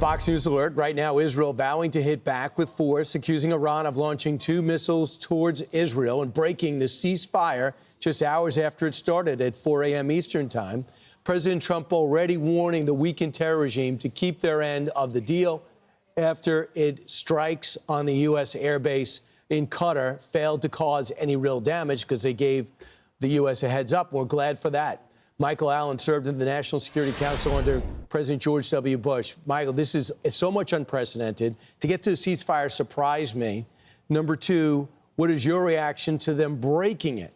Fox News alert. Right now, Israel vowing to hit back with force, accusing Iran of launching 2 missiles towards Israel and breaking the ceasefire just hours after it started at 4 a.m. Eastern time. President Trump already warning the weakened terror regime to keep their end of the deal after it strikes on the U.S. airbase in Qatar failed to cause any real damage because they gave the U.S. a heads up. We're glad for that. Michael Allen served in the National Security Council under President George W. Bush. Michael, this is so much unprecedented. To get to the ceasefire surprised me. Number two, what is your reaction to them breaking it?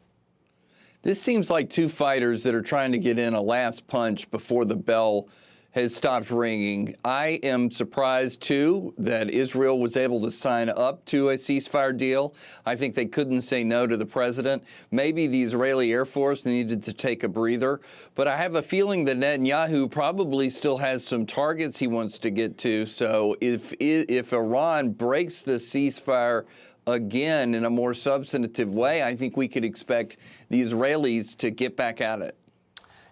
This seems like two fighters that are trying to get in a last punch before the bell has stopped ringing. I am surprised, too, that Israel was able to sign up to a ceasefire deal. I think they couldn't say no to the president. Maybe the Israeli Air Force needed to take a breather. But I have a feeling that Netanyahu probably still has some targets he wants to get to. So if Iran breaks the ceasefire again in a more substantive way, I think we could expect the Israelis to get back at it.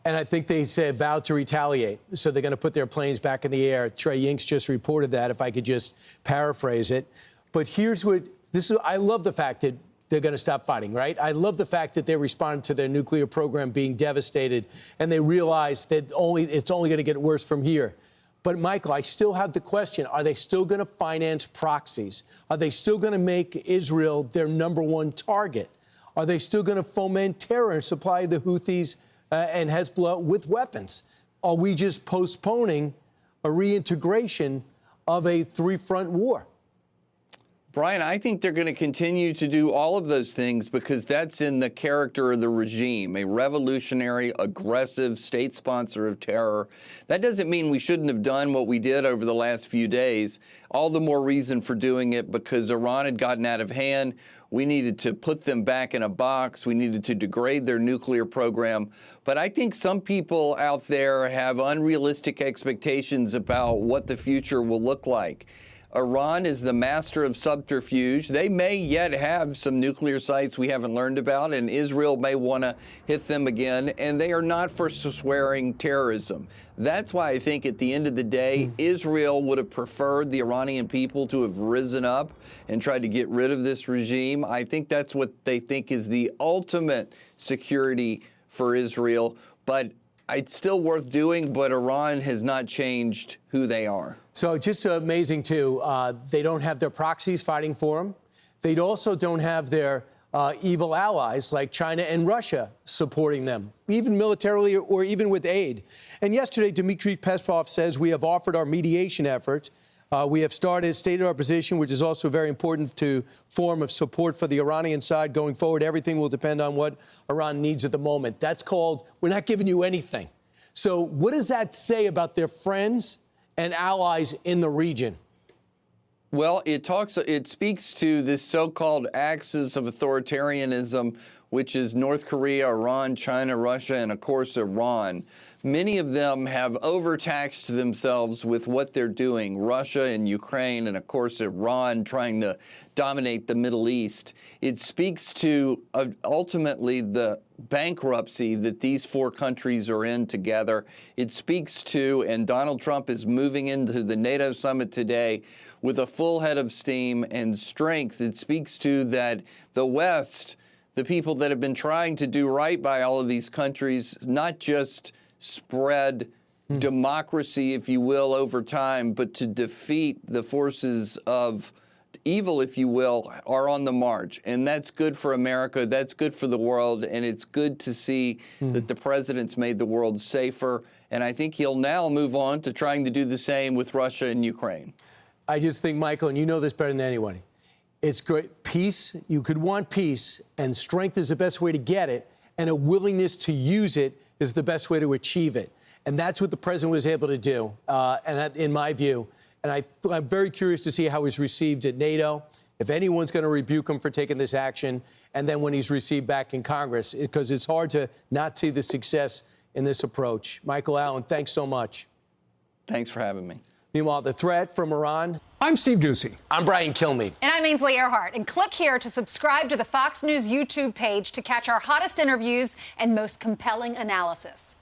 And I think they said vowed to retaliate. So they're going to put their planes back in the air. Trey Yingst just reported that, if I could just paraphrase it. But here's what this is. I love the fact that they're going to stop fighting, right? I love the fact that they responded to their nuclear program being devastated and they realized that it's only going to get worse from here. But, Michael, I still have the question, are they still going to finance proxies? Are they still going to make Israel their #1 target? Are they still going to foment terror and supply the Houthis and Hezbollah with weapons? Are we just postponing a reintegration of a 3-front war? Brian, I think they're going to continue to do all of those things because that's in the character of the regime, a revolutionary, aggressive state sponsor of terror. That doesn't mean we shouldn't have done what we did over the last few days. All the more reason for doing it because Iran had gotten out of hand. We needed to put them back in a box. We needed to degrade their nuclear program. But I think some people out there have unrealistic expectations about what the future will look like. Iran is the master of subterfuge. They may yet have some nuclear sites we haven't learned about, and Israel may want to hit them again, and they are not for swearing terrorism. That's why I think at the end of the day, Israel would have preferred the Iranian people to have risen up and tried to get rid of this regime. I think that's what they think is the ultimate security for Israel. But it's still worth doing, but Iran has not changed who they are. So just amazing, too. They don't have their proxies fighting for them. They also don't have their evil allies like China and Russia supporting them, even militarily or even with aid. And yesterday, Dmitry Peskov says we have offered our mediation efforts. We have stated our position, which is also very important to form of support for the Iranian side going forward. Everything will depend on what Iran needs at the moment. That's called, we're not giving you anything. So what does that say about their friends and allies in the region? Well, it speaks to this so-called axis of authoritarianism, which is North Korea, Iran, China, Russia, and of course Iran. Many of them have overtaxed themselves with what they're doing. Russia and Ukraine, and of course Iran trying to dominate the Middle East. It speaks to ultimately the bankruptcy that these 4 countries are in together. It speaks to, and Donald Trump is moving into the NATO summit today with a full head of steam and strength. It speaks to that the West, the people that have been trying to do right by all of these countries, not just spread democracy, if you will, over time, but to defeat the forces of evil, if you will, are on the march. And that's good for America. That's good for the world. And it's good to see that the president's made the world safer. And I think he'll now move on to trying to do the same with Russia and Ukraine. I just think, Michael, and you know this better than anyone, it's great. Peace, you could want peace, and strength is the best way to get it, and a willingness to use it is the best way to achieve it. And that's what the president was able to do, and that, in my view. And I'm very curious to see how he's received at NATO, if anyone's going to rebuke him for taking this action, and then when he's received back in Congress, because it's hard to not see the success in this approach. Michael Allen, thanks so much. Thanks for having me. Meanwhile, the threat from Iran. I'm Steve Doocy. I'm Brian Kilmeade. And I'm Ainsley Earhart. And click here to subscribe to the Fox News YouTube page to catch our hottest interviews and most compelling analysis.